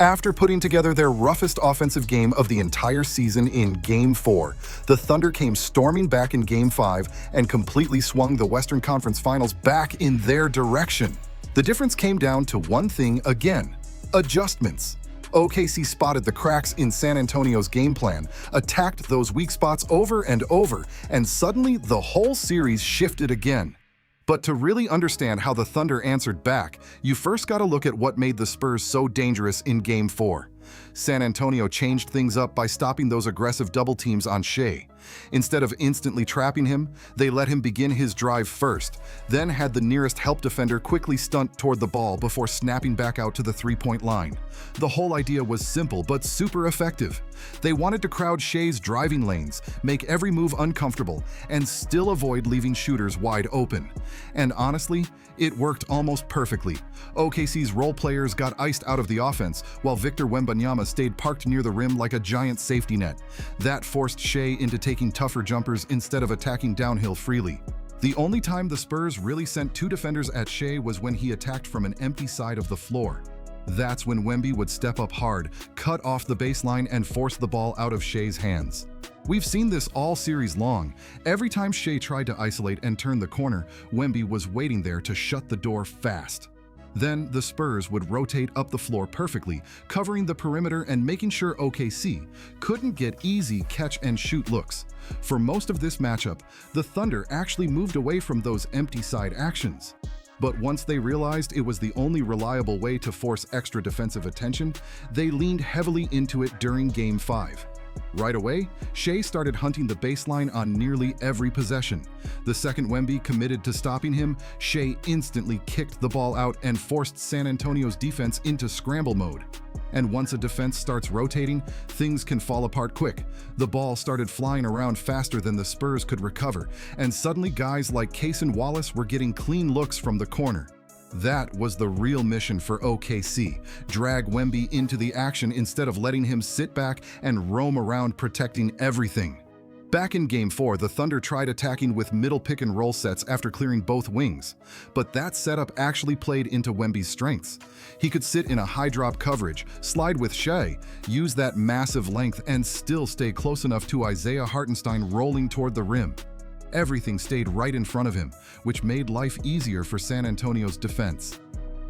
After putting together their roughest offensive game of the entire season in Game 4, the Thunder came storming back in Game 5 and completely swung the Western Conference Finals back in their direction. The difference came down to one thing again: adjustments. OKC spotted the cracks in San Antonio's game plan, attacked those weak spots over and over, and suddenly the whole series shifted again. But to really understand how the Thunder answered back, you first gotta look at what made the Spurs so dangerous in Game 4. San Antonio changed things up by stopping those aggressive double teams on Shai. Instead of instantly trapping him, they let him begin his drive first, then had the nearest help defender quickly stunt toward the ball before snapping back out to the three-point line. The whole idea was simple but super effective. They wanted to crowd Shai's driving lanes, make every move uncomfortable, and still avoid leaving shooters wide open. And honestly, it worked almost perfectly. OKC's role players got iced out of the offense, while Victor Wembanyama stayed parked near the rim like a giant safety net. That forced Shai into taking tougher jumpers instead of attacking downhill freely. The only time the Spurs really sent two defenders at Shai was when he attacked from an empty side of the floor. That's when Wemby would step up hard, cut off the baseline, and force the ball out of Shai's hands. We've seen this all series long. Every time Shai tried to isolate and turn the corner, Wemby was waiting there to shut the door fast. Then the Spurs would rotate up the floor perfectly, covering the perimeter and making sure OKC couldn't get easy catch-and-shoot looks. For most of this matchup, the Thunder actually moved away from those empty side actions. But once they realized it was the only reliable way to force extra defensive attention, they leaned heavily into it during Game 5. Right away, Shai started hunting the baseline on nearly every possession. The second Wemby committed to stopping him, Shai instantly kicked the ball out and forced San Antonio's defense into scramble mode. And once a defense starts rotating, things can fall apart quick. The ball started flying around faster than the Spurs could recover, and suddenly guys like Cason Wallace were getting clean looks from the corner. That was the real mission for OKC: drag Wemby into the action instead of letting him sit back and roam around protecting everything. Back in Game 4, the Thunder tried attacking with middle pick-and-roll sets after clearing both wings. But that setup actually played into Wemby's strengths. He could sit in a high-drop coverage, slide with Shai, use that massive length, and still stay close enough to Isaiah Hartenstein rolling toward the rim. Everything stayed right in front of him, which made life easier for San Antonio's defense.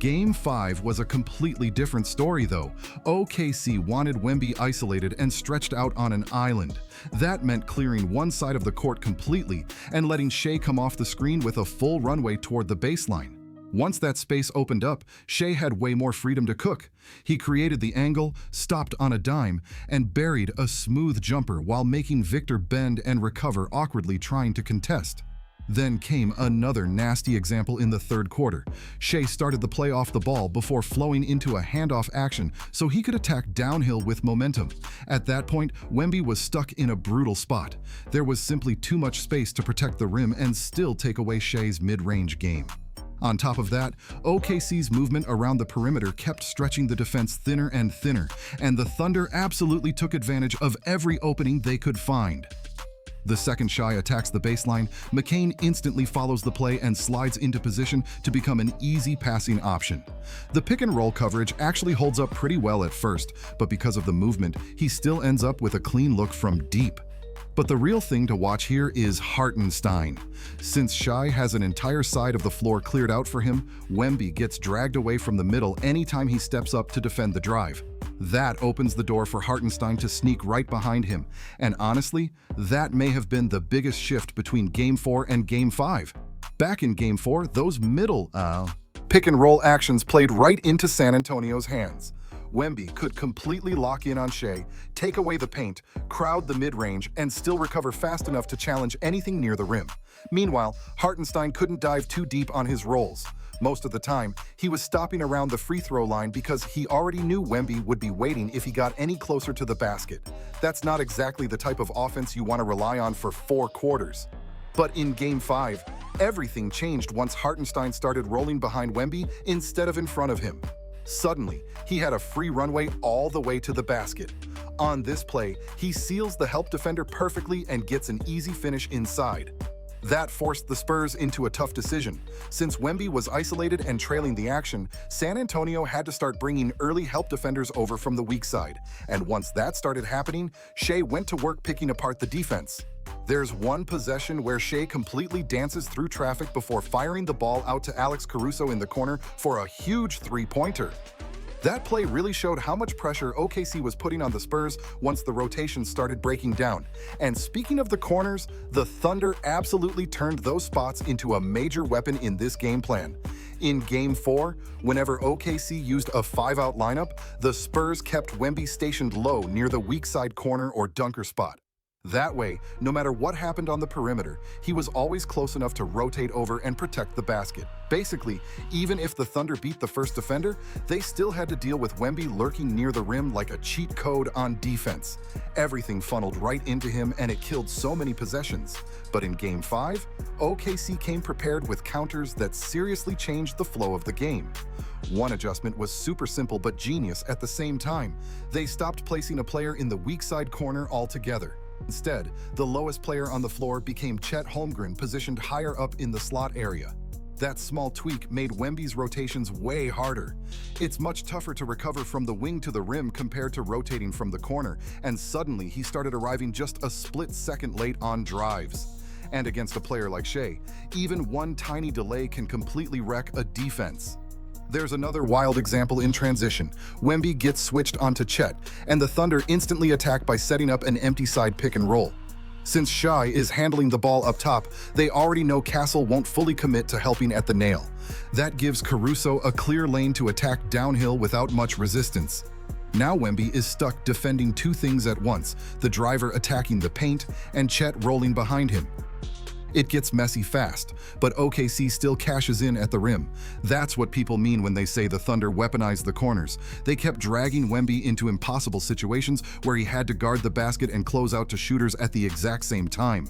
Game 5 was a completely different story though. OKC wanted Wemby isolated and stretched out on an island. That meant clearing one side of the court completely and letting Shai come off the screen with a full runway toward the baseline. Once that space opened up, Shai had way more freedom to cook. He created the angle, stopped on a dime, and buried a smooth jumper while making Victor bend and recover awkwardly trying to contest. Then came another nasty example in the third quarter. Shai started the play off the ball before flowing into a handoff action so he could attack downhill with momentum. At that point, Wemby was stuck in a brutal spot. There was simply too much space to protect the rim and still take away Shai's mid-range game. On top of that, OKC's movement around the perimeter kept stretching the defense thinner and thinner, and the Thunder absolutely took advantage of every opening they could find. The second Shai attacks the baseline, McCain instantly follows the play and slides into position to become an easy passing option. The pick-and-roll coverage actually holds up pretty well at first, but because of the movement, he still ends up with a clean look from deep. But the real thing to watch here is Hartenstein. Since Shai has an entire side of the floor cleared out for him, Wemby gets dragged away from the middle anytime he steps up to defend the drive. That opens the door for Hartenstein to sneak right behind him, and honestly, that may have been the biggest shift between Game 4 and Game 5. Back in Game 4, those middle pick-and-roll actions played right into San Antonio's hands. Wemby could completely lock in on Shai, take away the paint, crowd the mid-range, and still recover fast enough to challenge anything near the rim. Meanwhile, Hartenstein couldn't dive too deep on his rolls. Most of the time, he was stopping around the free throw line because he already knew Wemby would be waiting if he got any closer to the basket. That's not exactly the type of offense you want to rely on for 4 quarters. But in Game 5, everything changed once Hartenstein started rolling behind Wemby instead of in front of him. Suddenly, he had a free runway all the way to the basket. On this play, he seals the help defender perfectly and gets an easy finish inside. That forced the Spurs into a tough decision. Since Wemby was isolated and trailing the action, San Antonio had to start bringing early help defenders over from the weak side. And once that started happening, Shai went to work picking apart the defense. There's one possession where Shai completely dances through traffic before firing the ball out to Alex Caruso in the corner for a huge three-pointer. That play really showed how much pressure OKC was putting on the Spurs once the rotation started breaking down. And speaking of the corners, the Thunder absolutely turned those spots into a major weapon in this game plan. In Game 4, whenever OKC used a 5-out lineup, the Spurs kept Wemby stationed low near the weak side corner or dunker spot. That way, no matter what happened on the perimeter, he was always close enough to rotate over and protect the basket. Basically, even if the Thunder beat the first defender, they still had to deal with Wemby lurking near the rim like a cheat code on defense. Everything funneled right into him and it killed so many possessions. But in Game 5, OKC came prepared with counters that seriously changed the flow of the game. One adjustment was super simple but genius at the same time. They stopped placing a player in the weak side corner altogether. Instead, the lowest player on the floor became Chet Holmgren, positioned higher up in the slot area. That small tweak made Wemby's rotations way harder. It's much tougher to recover from the wing to the rim compared to rotating from the corner, and suddenly he started arriving just a split second late on drives. And against a player like Shai, even one tiny delay can completely wreck a defense. There's another wild example in transition. Wemby gets switched onto Chet, and the Thunder instantly attack by setting up an empty side pick and roll. Since Shai is handling the ball up top, they already know Castle won't fully commit to helping at the nail. That gives Caruso a clear lane to attack downhill without much resistance. Now Wemby is stuck defending two things at once, the driver attacking the paint and Chet rolling behind him. It gets messy fast, but OKC still cashes in at the rim. That's what people mean when they say the Thunder weaponized the corners. They kept dragging Wemby into impossible situations where he had to guard the basket and close out to shooters at the exact same time.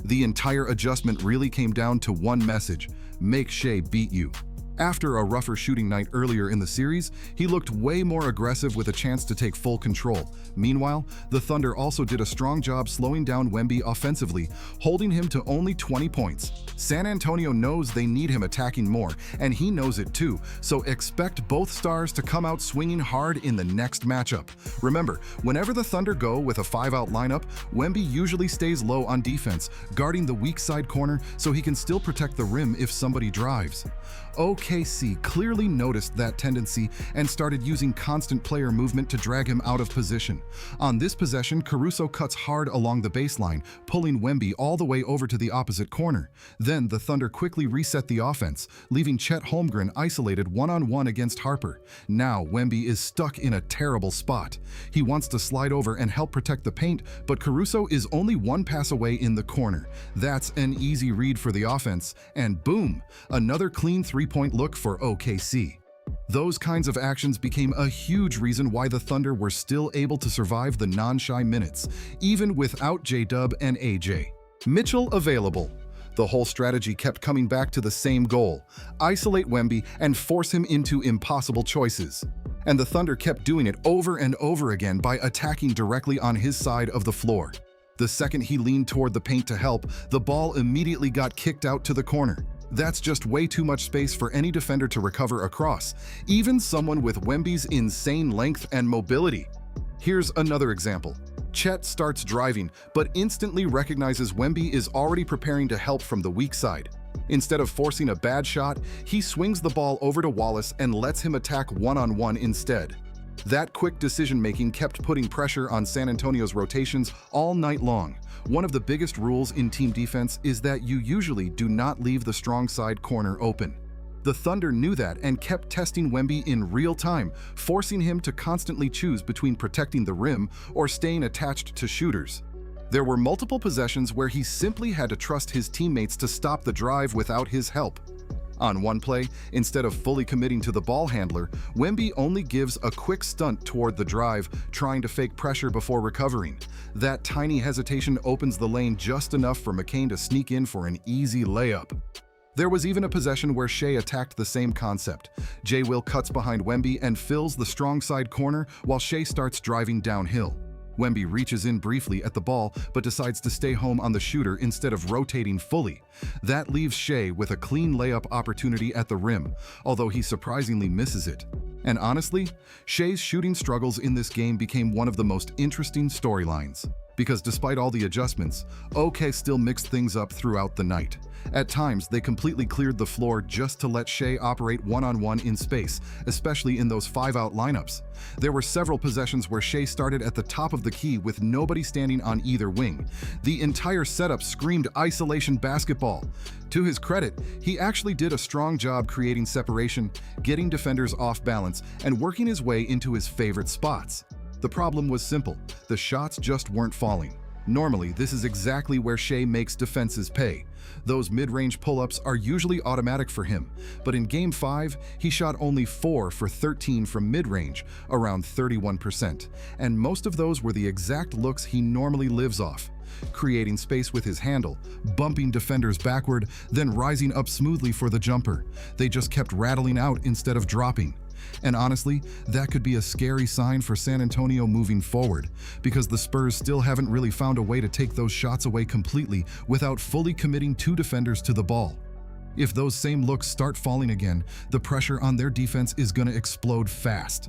The entire adjustment really came down to one message: make Shai beat you. After a rougher shooting night earlier in the series, he looked way more aggressive with a chance to take full control. Meanwhile, the Thunder also did a strong job slowing down Wemby offensively, holding him to only 20 points. San Antonio knows they need him attacking more, and he knows it too, so expect both stars to come out swinging hard in the next matchup. Remember, whenever the Thunder go with a 5-out lineup, Wemby usually stays low on defense, guarding the weak side corner so he can still protect the rim if somebody drives. OKC clearly noticed that tendency and started using constant player movement to drag him out of position. On this possession, Caruso cuts hard along the baseline, pulling Wemby all the way over to the opposite corner. Then the Thunder quickly reset the offense, leaving Chet Holmgren isolated one-on-one against Harper. Now Wemby is stuck in a terrible spot. He wants to slide over and help protect the paint, but Caruso is only one pass away in the corner. That's an easy read for the offense, and boom, another clean three-point look for OKC. Those kinds of actions became a huge reason why the Thunder were still able to survive the non-Shai minutes, even without J-Dub and AJ. Mitchell available. The whole strategy kept coming back to the same goal: isolate Wemby and force him into impossible choices. And the Thunder kept doing it over and over again by attacking directly on his side of the floor. The second he leaned toward the paint to help, the ball immediately got kicked out to the corner. That's just way too much space for any defender to recover across, even someone with Wemby's insane length and mobility. Here's another example. Chet starts driving, but instantly recognizes Wemby is already preparing to help from the weak side. Instead of forcing a bad shot, he swings the ball over to Wallace and lets him attack one-on-one instead. That quick decision-making kept putting pressure on San Antonio's rotations all night long. One of the biggest rules in team defense is that you usually do not leave the strong side corner open. The Thunder knew that and kept testing Wemby in real time, forcing him to constantly choose between protecting the rim or staying attached to shooters. There were multiple possessions where he simply had to trust his teammates to stop the drive without his help. On one play, instead of fully committing to the ball handler, Wemby only gives a quick stunt toward the drive, trying to fake pressure before recovering. That tiny hesitation opens the lane just enough for McCain to sneak in for an easy layup. There was even a possession where Shai attacked the same concept. J-Will cuts behind Wemby and fills the strong side corner while Shai starts driving downhill. Wemby reaches in briefly at the ball but decides to stay home on the shooter instead of rotating fully. That leaves Shai with a clean layup opportunity at the rim, although he surprisingly misses it. And honestly, Shai's shooting struggles in this game became one of the most interesting storylines. Because despite all the adjustments, OK still mixed things up throughout the night. At times, they completely cleared the floor just to let Shai operate one-on-one in space, especially in those 5-out lineups. There were several possessions where Shai started at the top of the key with nobody standing on either wing. The entire setup screamed isolation basketball. To his credit, he actually did a strong job creating separation, getting defenders off balance, and working his way into his favorite spots. The problem was simple: the shots just weren't falling. Normally, this is exactly where Shai makes defenses pay. Those mid-range pull-ups are usually automatic for him, but in Game 5, he shot only 4 for 13 from mid-range, around 31%, and most of those were the exact looks he normally lives off. Creating space with his handle, bumping defenders backward, then rising up smoothly for the jumper. They just kept rattling out instead of dropping. And honestly, that could be a scary sign for San Antonio moving forward, because the Spurs still haven't really found a way to take those shots away completely without fully committing 2 defenders to the ball. If those same looks start falling again, the pressure on their defense is going to explode fast.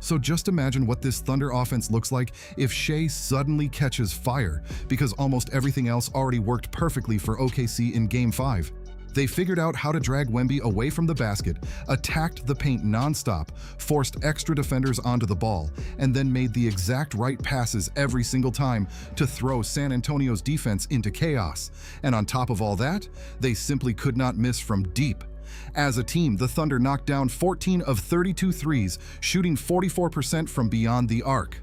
So just imagine what this Thunder offense looks like if Shai suddenly catches fire, because almost everything else already worked perfectly for OKC in Game 5. They figured out how to drag Wemby away from the basket, attacked the paint nonstop, forced extra defenders onto the ball, and then made the exact right passes every single time to throw San Antonio's defense into chaos. And on top of all that, they simply could not miss from deep. As a team, the Thunder knocked down 14 of 32 threes, shooting 44% from beyond the arc.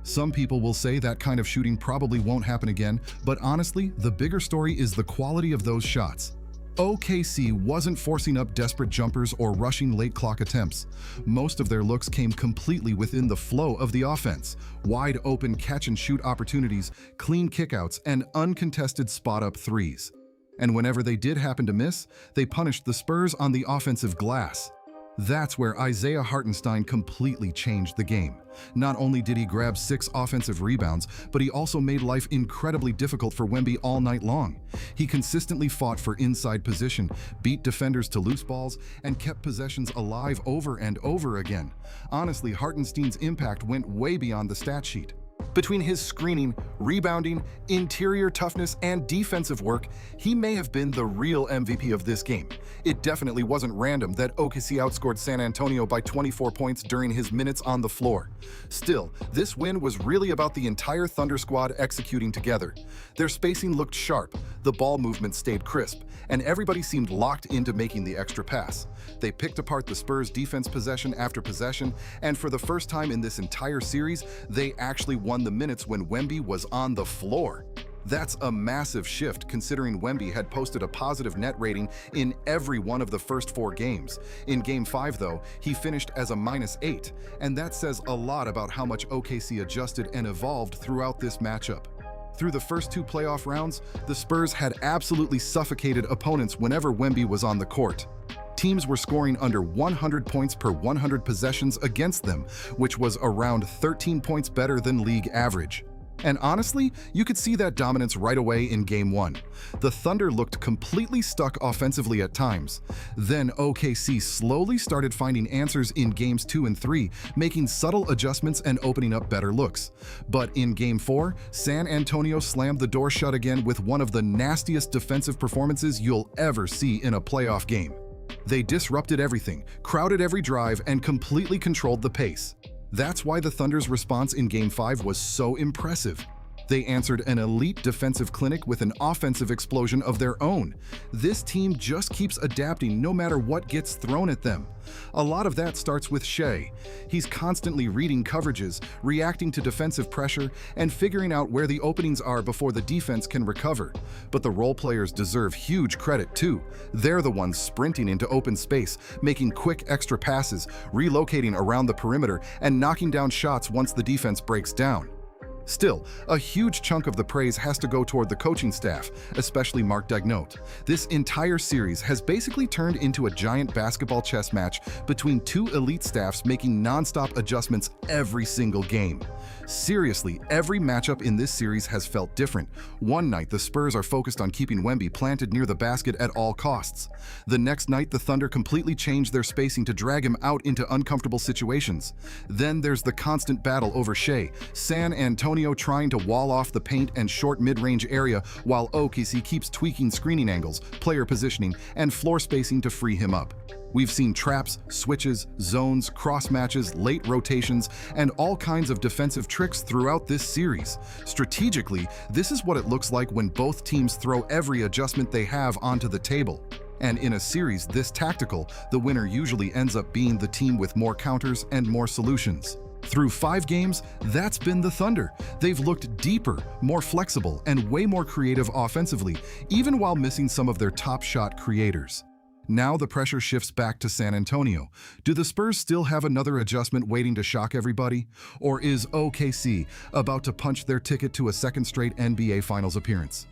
Some people will say that kind of shooting probably won't happen again, but honestly, the bigger story is the quality of those shots. OKC wasn't forcing up desperate jumpers or rushing late clock attempts. Most of their looks came completely within the flow of the offense: wide open catch-and-shoot opportunities, clean kickouts, and uncontested spot-up threes. And whenever they did happen to miss, they punished the Spurs on the offensive glass. That's where Isaiah Hartenstein completely changed the game. Not only did he grab 6 offensive rebounds, but he also made life incredibly difficult for Wemby all night long. He consistently fought for inside position, beat defenders to loose balls, and kept possessions alive over and over again. Honestly, Hartenstein's impact went way beyond the stat sheet. Between his screening, rebounding, interior toughness, and defensive work, he may have been the real MVP of this game. It definitely wasn't random that OKC outscored San Antonio by 24 points during his minutes on the floor. Still, this win was really about the entire Thunder squad executing together. Their spacing looked sharp, the ball movement stayed crisp, and everybody seemed locked into making the extra pass. They picked apart the Spurs' defense possession after possession, and for the first time in this entire series, they actually won the minutes when Wemby was on the floor. That's a massive shift considering Wemby had posted a positive net rating in every one of the first 4 games. In Game 5, though, he finished as a -8, and that says a lot about how much OKC adjusted and evolved throughout this matchup. Through the first 2 playoff rounds, the Spurs had absolutely suffocated opponents whenever Wemby was on the court. Teams were scoring under 100 points per 100 possessions against them, which was around 13 points better than league average. And honestly, you could see that dominance right away in Game 1. The Thunder looked completely stuck offensively at times. Then OKC slowly started finding answers in Games 2 and 3, making subtle adjustments and opening up better looks. But in Game 4, San Antonio slammed the door shut again with one of the nastiest defensive performances you'll ever see in a playoff game. They disrupted everything, crowded every drive, and completely controlled the pace. That's why the Thunder's response in Game 5 was so impressive. They answered an elite defensive clinic with an offensive explosion of their own. This team just keeps adapting no matter what gets thrown at them. A lot of that starts with Shai. He's constantly reading coverages, reacting to defensive pressure, and figuring out where the openings are before the defense can recover. But the role players deserve huge credit too. They're the ones sprinting into open space, making quick extra passes, relocating around the perimeter, and knocking down shots once the defense breaks down. Still, a huge chunk of the praise has to go toward the coaching staff, especially Mark Daigneault. This entire series has basically turned into a giant basketball chess match between 2 elite staffs making non-stop adjustments every single game. Seriously, every matchup in this series has felt different. One night, the Spurs are focused on keeping Wemby planted near the basket at all costs. The next night, the Thunder completely changed their spacing to drag him out into uncomfortable situations. Then there's the constant battle over Shai, San Antonio trying to wall off the paint and short mid-range area, while OKC keeps tweaking screening angles, player positioning, and floor spacing to free him up. We've seen traps, switches, zones, cross matches, late rotations, and all kinds of defensive tricks throughout this series. Strategically, this is what it looks like when both teams throw every adjustment they have onto the table. And in a series this tactical, the winner usually ends up being the team with more counters and more solutions. Through 5 games, that's been the Thunder. They've looked deeper, more flexible, and way more creative offensively, even while missing some of their top shot creators. Now the pressure shifts back to San Antonio. Do the Spurs still have another adjustment waiting to shock everybody? Or is OKC about to punch their ticket to a second straight NBA Finals appearance?